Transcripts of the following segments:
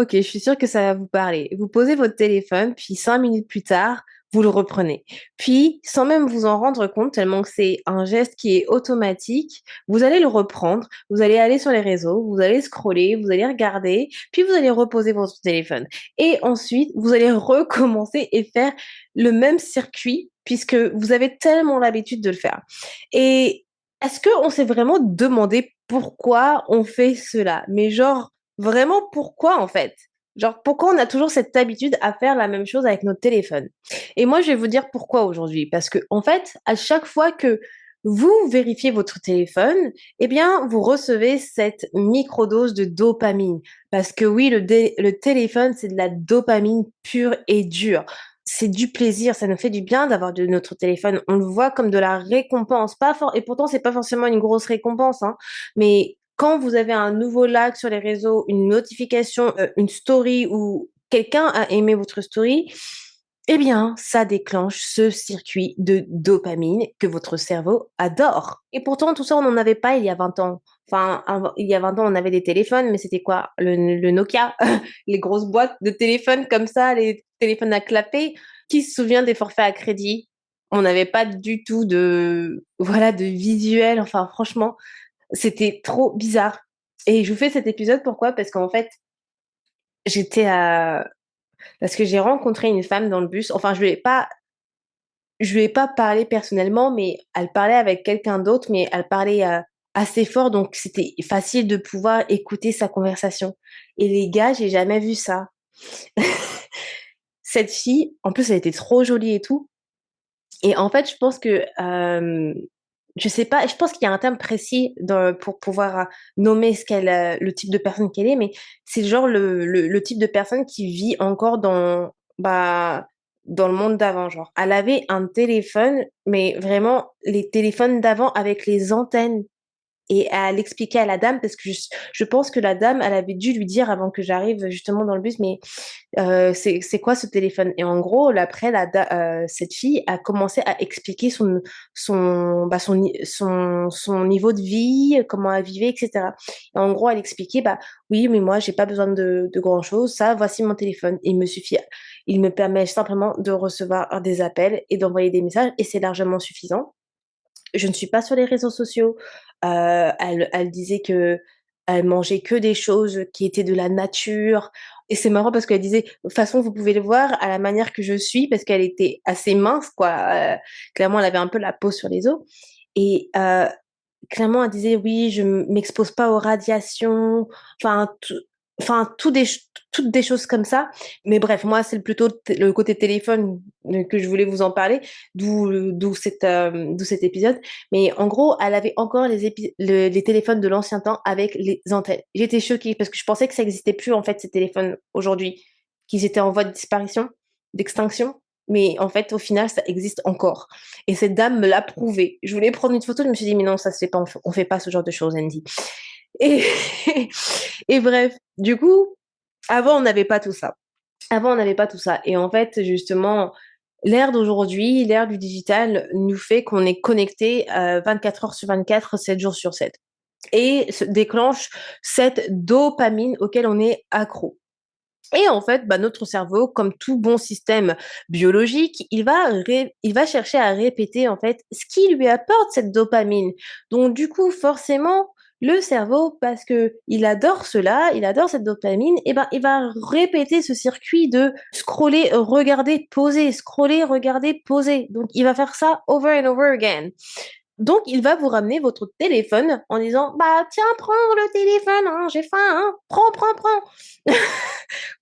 ok, je suis sûre que ça va vous parler. Vous posez votre téléphone, puis 5 minutes plus tard, vous le reprenez. Puis, sans même vous en rendre compte, tellement que c'est un geste qui est automatique, vous allez le reprendre, vous allez aller sur les réseaux, vous allez scroller, vous allez regarder, puis vous allez reposer votre téléphone. Et ensuite, vous allez recommencer et faire le même circuit, puisque vous avez tellement l'habitude de le faire. Et est-ce qu'on s'est vraiment demandé pourquoi on fait cela? Mais genre, vraiment pourquoi en fait? Genre, pourquoi on a toujours cette habitude à faire la même chose avec notre téléphone? Et moi, je vais vous dire pourquoi aujourd'hui. Parce que, en fait, à chaque fois que vous vérifiez votre téléphone, eh bien, vous recevez cette microdose de dopamine. Parce que oui, le téléphone, c'est de la dopamine pure et dure. C'est du plaisir, ça nous fait du bien d'avoir de notre téléphone. On le voit comme de la récompense. Et pourtant, c'est pas forcément une grosse récompense, hein. Mais quand vous avez un nouveau like sur les réseaux, une notification, une story ou quelqu'un a aimé votre story, eh bien, ça déclenche ce circuit de dopamine que votre cerveau adore. Et pourtant, tout ça, on n'en avait pas il y a 20 ans. Enfin, il y a 20 ans, on avait des téléphones, mais c'était quoi? Le Nokia, les grosses boîtes de téléphones comme ça, les téléphones à clapper. Qui se souvient des forfaits à crédit? On n'avait pas du tout de, voilà, de visuel. Enfin, franchement, c'était trop bizarre. Et je vous fais cet épisode pourquoi? Parce qu'en fait, j'étais à... Parce que j'ai rencontré une femme dans le bus. Enfin, je lui ai pas parlé personnellement, mais elle parlait avec quelqu'un d'autre, mais elle parlait assez fort, donc c'était facile de pouvoir écouter sa conversation. Et les gars, j'ai jamais vu ça. Cette fille, en plus, elle était trop jolie et tout. Et en fait, je pense que je sais pas, je pense qu'il y a un terme précis pour pouvoir nommer le type de personne qu'elle est, mais c'est genre le type de personne qui vit encore bah, dans le monde d'avant. Genre, elle avait un téléphone, mais vraiment les téléphones d'avant avec les antennes. Et elle expliquait à la dame, parce que je pense que la dame, elle avait dû lui dire avant que j'arrive justement dans le bus, mais c'est quoi ce téléphone? Et en gros, après, cette fille a commencé à expliquer son niveau de vie, comment elle vivait, etc. Et en gros, elle expliquait, bah oui, mais moi, j'ai pas besoin de grand-chose. Ça, voici mon téléphone. Il me suffit. Il me permet simplement de recevoir des appels et d'envoyer des messages, et c'est largement suffisant. Je ne suis pas sur les réseaux sociaux. Elle disait que elle mangeait que des choses qui étaient de la nature. Et c'est marrant parce qu'elle disait, de toute façon, vous pouvez le voir à la manière que je suis, parce qu'elle était assez mince, quoi. Clairement, elle avait un peu la peau sur les os. Et clairement, elle disait: «Oui, je m'expose pas aux radiations», enfin enfin toutes des choses comme ça. Mais bref, moi, c'est plutôt le côté téléphone, que je voulais vous en parler, d'où cet épisode. Mais en gros, elle avait encore les téléphones de l'ancien temps avec les antennes. J'étais choquée parce que je pensais que ça existait plus, en fait, ces téléphones aujourd'hui, qu'ils étaient en voie de disparition, d'extinction. Mais en fait, au final, ça existe encore. Et cette dame me l'a prouvé. Je voulais prendre une photo, je me suis dit, mais non, ça se fait pas, on fait pas ce genre de choses, Andy. Et, et bref, du coup, avant, on n'avait pas tout ça. Avant, on n'avait pas tout ça. Et en fait, justement, l'ère d'aujourd'hui, l'ère du digital nous fait qu'on est connecté 24 heures sur 24, 7 jours sur 7. Et se déclenche cette dopamine auquel on est accro. Et en fait, bah, notre cerveau, comme tout bon système biologique, il va chercher à répéter en fait ce qui lui apporte cette dopamine. Donc du coup, forcément, le cerveau, parce que il adore cela, il adore cette dopamine, et ben il va répéter ce circuit de scroller, regarder, poser, scroller, regarder, poser. Donc il va faire ça over and over again. Donc, il va vous ramener votre téléphone en disant, bah tiens, prends le téléphone, hein, j'ai faim, hein, prends.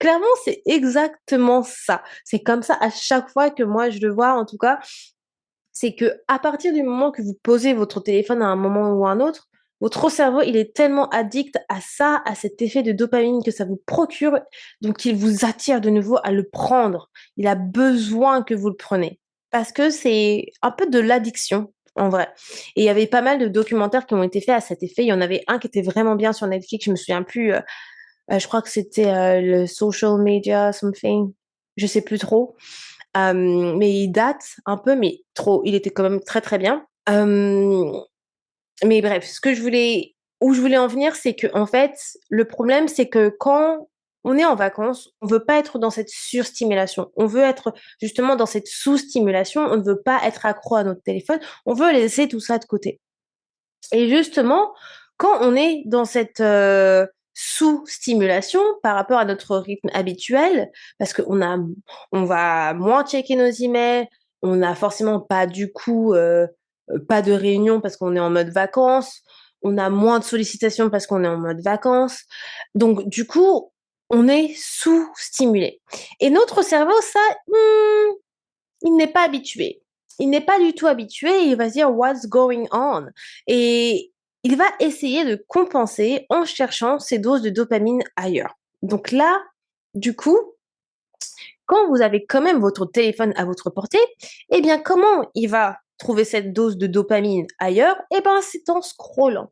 Clairement, c'est exactement ça. C'est comme ça à chaque fois que moi je le vois, en tout cas, c'est que à partir du moment que vous posez votre téléphone à un moment ou à un autre, votre cerveau, il est tellement addict à ça, à cet effet de dopamine que ça vous procure, donc il vous attire de nouveau à le prendre. Il a besoin que vous le preniez. Parce que c'est un peu de l'addiction, en vrai. Et il y avait pas mal de documentaires qui ont été faits à cet effet. Il y en avait un qui était vraiment bien sur Netflix, je me souviens plus, je crois que c'était le social media something, je sais plus trop. Mais il date un peu, mais trop. Il était quand même très très bien. Mais bref, où je voulais en venir, c'est que en fait, le problème, c'est que quand on est en vacances, on veut pas être dans cette surstimulation. On veut être justement dans cette sous-stimulation. On ne veut pas être accro à notre téléphone. On veut laisser tout ça de côté. Et justement, quand on est dans cette, sous-stimulation par rapport à notre rythme habituel, parce on va moins checker nos emails, on n'a forcément pas du coup, pas de réunion parce qu'on est en mode vacances, on a moins de sollicitations parce qu'on est en mode vacances. Donc du coup, on est sous-stimulé et notre cerveau, ça, il n'est pas habitué. Il n'est pas du tout habitué et il va se dire: «What's going on?» et il va essayer de compenser en cherchant ces doses de dopamine ailleurs. Donc là, du coup, quand vous avez quand même votre téléphone à votre portée, eh bien, comment il va trouver cette dose de dopamine ailleurs? Eh ben, c'est en scrollant.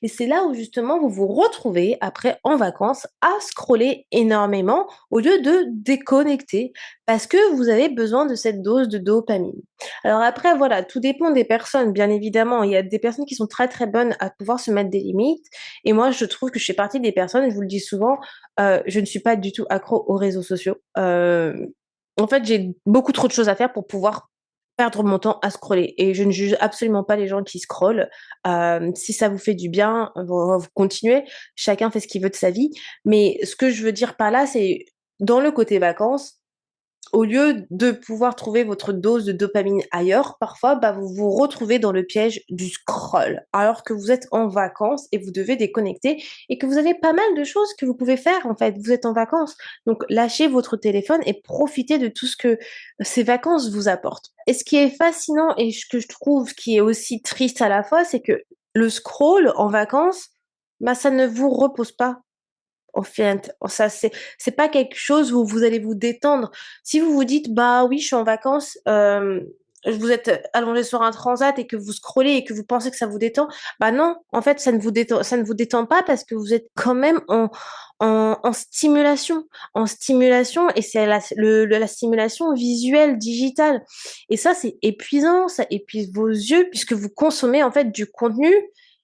Et c'est là où justement vous vous retrouvez après en vacances à scroller énormément au lieu de déconnecter parce que vous avez besoin de cette dose de dopamine. Alors après, voilà, tout dépend des personnes, bien évidemment. Il y a des personnes qui sont très très bonnes à pouvoir se mettre des limites. Et moi, je trouve que je fais partie des personnes, je vous le dis souvent, je ne suis pas du tout accro aux réseaux sociaux. En fait, j'ai beaucoup trop de choses à faire pour pouvoir perdre mon temps à scroller et je ne juge absolument pas les gens qui scrollent. Si ça vous fait du bien, vous continuez. Chacun fait ce qu'il veut de sa vie. Mais ce que je veux dire par là, c'est dans le côté vacances, au lieu de pouvoir trouver votre dose de dopamine ailleurs, parfois, bah, vous vous retrouvez dans le piège du scroll, alors que vous êtes en vacances et vous devez déconnecter et que vous avez pas mal de choses que vous pouvez faire, en fait. Vous êtes en vacances. Donc, lâchez votre téléphone et profitez de tout ce que ces vacances vous apportent. Et ce qui est fascinant et ce que je trouve qui est aussi triste à la fois, c'est que le scroll en vacances, bah, ça ne vous repose pas. Au fait, ça c'est pas quelque chose où vous allez vous détendre. Si vous vous dites: «Bah, oui, je suis en vacances», vous êtes allongé sur un transat et que vous scrollez et que vous pensez que ça vous détend, bah, non, en fait, ça ne vous détend pas parce que vous êtes quand même en stimulation et c'est la stimulation visuelle, digitale et ça, c'est épuisant, ça épuise vos yeux puisque vous consommez, en fait, du contenu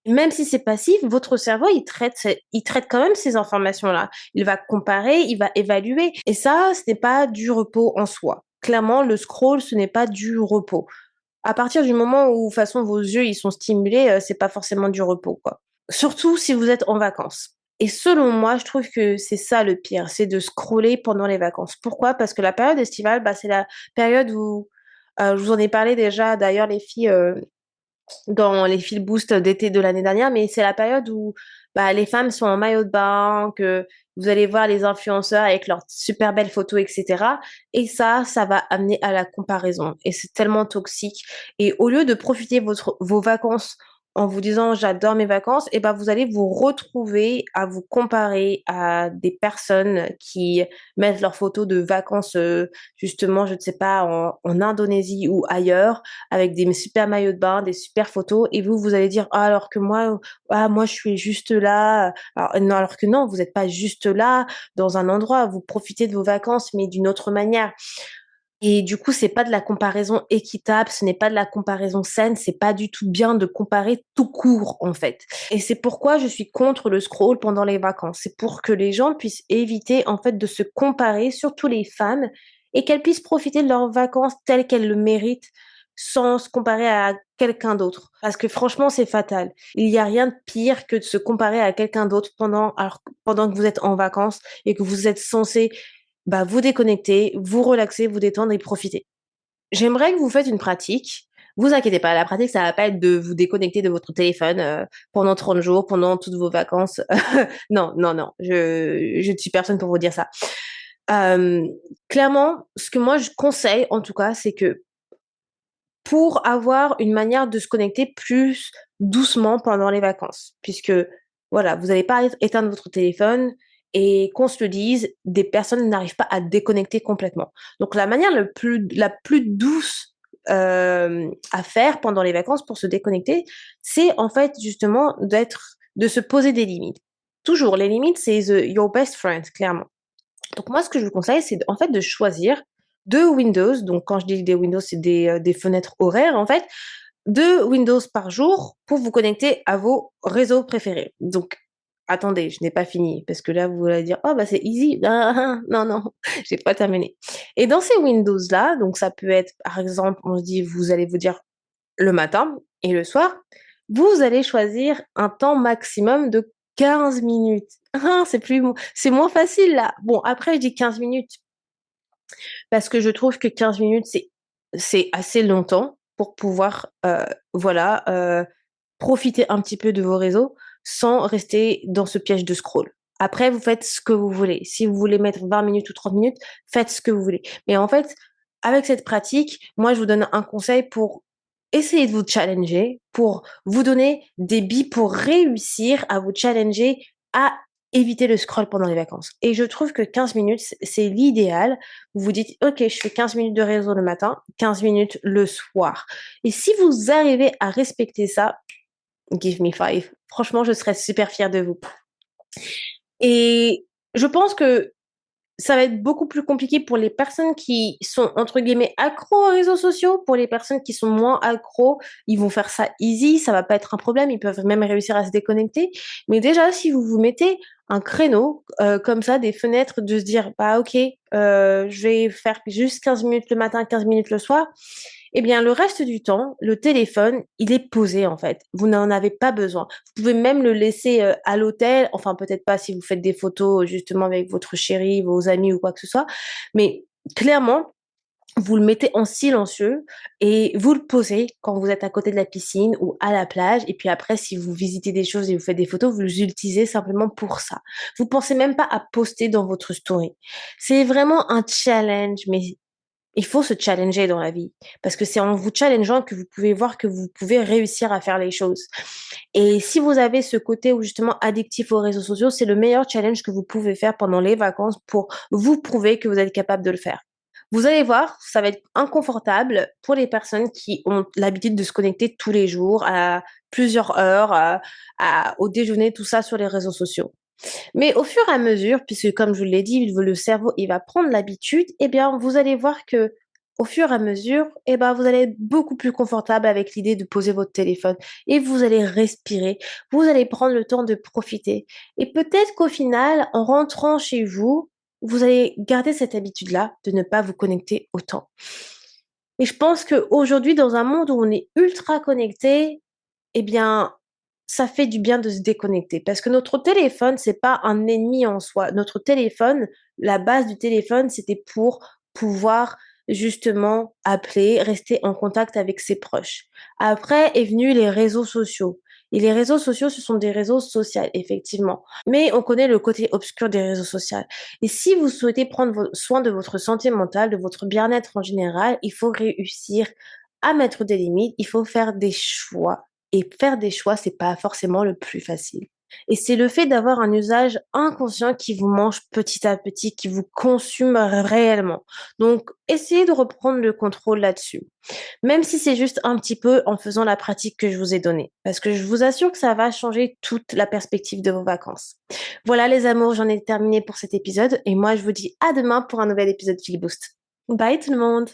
même si c'est passif, votre cerveau, il traite quand même ces informations-là. Il va comparer, il va évaluer et ça, ce n'est pas du repos en soi. Clairement, le scroll, ce n'est pas du repos. À partir du moment où, de toute façon, vos yeux, ils sont stimulés, c'est pas forcément du repos, quoi. Surtout si vous êtes en vacances et selon moi, je trouve que c'est ça le pire, c'est de scroller pendant les vacances. Pourquoi? Parce que la période estivale, bah, c'est la période où, je vous en ai parlé déjà d'ailleurs les filles, dans les fil boost d'été de l'année dernière, mais c'est la période où, bah, les femmes sont en maillot de bain, que vous allez voir les influenceurs avec leurs super belles photos et cetera et ça va amener à la comparaison et c'est tellement toxique et au lieu de profiter vos vacances en vous disant: «J'adore mes vacances» et ben vous allez vous retrouver à vous comparer à des personnes qui mettent leurs photos de vacances, justement, je ne sais pas, en Indonésie ou ailleurs avec des super maillots de bain, des super photos et vous allez dire: «Ah alors que moi, ah moi je suis juste là», alors que non, vous êtes pas juste là, dans un endroit, vous profitez de vos vacances, mais d'une autre manière et du coup, c'est pas de la comparaison équitable, ce n'est pas de la comparaison saine, c'est pas du tout bien de comparer tout court, en fait et c'est pourquoi je suis contre le scroll pendant les vacances. C'est pour que les gens puissent éviter, en fait, de se comparer, surtout les femmes et qu'elles puissent profiter de leurs vacances telles qu'elles le méritent, sans se comparer à quelqu'un d'autre. Parce que franchement, c'est fatal. Il y a rien de pire que de se comparer à quelqu'un d'autre pendant que vous êtes en vacances et que vous êtes censé, bah, vous déconnecter, vous relaxer, vous détendre et profiter. J'aimerais que vous faites une pratique. Vous inquiétez pas, la pratique, ça va pas être de vous déconnecter de votre téléphone, pendant 30 jours, pendant toutes vos vacances. Non, non, non, je ne suis personne pour vous dire ça. Hem, Clairement, ce que moi je conseille en tout cas, c'est que pour avoir une manière de se connecter plus doucement pendant les vacances. Puisque, voilà, vous n'allez pas éteindre votre téléphone et qu'on se le dise, des personnes n'arrivent pas à déconnecter complètement. Donc la manière la plus douce, à faire pendant les vacances pour se déconnecter, c'est en fait justement de se poser des limites. Toujours, les limites, c'est your best friend, clairement. Donc moi, ce que je vous conseille, c'est en fait de choisir 2 Windows, donc quand je dis des Windows, c'est des fenêtres horaires en fait, 2 Windows par jour pour vous connecter à vos réseaux préférés. Donc attendez, je n'ai pas fini parce que là, vous allez dire: «Oh bah, c'est easy». Non, non, j'ai pas terminé et dans ces windows-là, donc ça peut être, par exemple, on se dit vous allez vous dire le matin et le soir, vous allez choisir un temps maximum de 15 minutes. C'est moins facile là. Bon, après je dis 15 minutes parce que je trouve que 15 minutes, c'est assez longtemps pour pouvoir, voilà, profiter un petit peu de vos réseaux sans rester dans ce piège de scroll. Après, vous faites ce que vous voulez. Si vous voulez mettre 20 minutes ou 30 minutes, faites ce que vous voulez. Mais en fait, avec cette pratique, moi, je vous donne un conseil pour essayer de vous challenger, pour vous donner des billes pour réussir à vous challenger à éviter le scroll pendant les vacances. Et je trouve que 15 minutes, c'est l'idéal. Vous vous dites, OK, je fais 15 minutes de réseau le matin, 15 minutes le soir. Et si vous arrivez à respecter ça, give me five. Franchement, je serais super fière de vous. Et je pense que ça va être beaucoup plus compliqué pour les personnes qui sont entre guillemets «accros» aux réseaux sociaux. Pour les personnes qui sont moins accros, ils vont faire ça easy, ça va pas être un problème, ils peuvent même réussir à se déconnecter. Mais déjà, si vous vous mettez un créneau, comme ça, des fenêtres de se dire: «Bah OK, je vais faire juste 15 minutes le matin, 15 minutes le soir», eh bien, le reste du temps, le téléphone, il est posé, en fait. Vous n'en avez pas besoin. Vous pouvez même le laisser, à l'hôtel, enfin, peut-être pas si vous faites des photos, justement, avec votre chéri, vos amis ou quoi que ce soit, mais clairement, vous le mettez en silencieux et vous le posez quand vous êtes à côté de la piscine ou à la plage et puis après, si vous visitez des choses et vous faites des photos, vous les utilisez simplement pour ça. Vous pensez même pas à poster dans votre story. C'est vraiment un challenge, mais il faut se challenger dans la vie parce que c'est en vous challengeant que vous pouvez voir que vous pouvez réussir à faire les choses. Et si vous avez ce côté où justement addictif aux réseaux sociaux, c'est le meilleur challenge que vous pouvez faire pendant les vacances pour vous prouver que vous êtes capable de le faire. Vous allez voir, ça va être inconfortable pour les personnes qui ont l'habitude de se connecter tous les jours à plusieurs heures, au déjeuner, tout ça sur les réseaux sociaux. Mais au fur et à mesure, puisque comme je vous l'ai dit, le cerveau, il va prendre l'habitude, eh bien, vous allez voir que au fur et à mesure, eh ben, vous allez être beaucoup plus confortable avec l'idée de poser votre téléphone et vous allez respirer, vous allez prendre le temps de profiter. Et peut-être qu'au final, en rentrant chez vous, vous allez garder cette habitude-là de ne pas vous connecter autant. Et je pense qu'aujourd'hui, dans un monde où on est ultra connecté, eh bien, ça fait du bien de se déconnecter parce que notre téléphone, c'est pas un ennemi en soi. Notre téléphone, la base du téléphone, c'était pour pouvoir justement appeler, rester en contact avec ses proches. Après est venu les réseaux sociaux et les réseaux sociaux, ce sont des réseaux sociaux effectivement, mais on connaît le côté obscur des réseaux sociaux et si vous souhaitez prendre soin de votre santé mentale, de votre bien-être en général, il faut réussir à mettre des limites, il faut faire des choix et faire des choix, c'est pas forcément le plus facile. Et c'est le fait d'avoir un usage inconscient qui vous mange petit à petit, qui vous consume réellement. Donc, essayez de reprendre le contrôle là-dessus. Même si c'est juste un petit peu en faisant la pratique que je vous ai donnée. Parce que je vous assure que ça va changer toute la perspective de vos vacances. Voilà les amours, j'en ai terminé pour cet épisode. Et moi, je vous dis à demain pour un nouvel épisode Feel Boost. Bye tout le monde!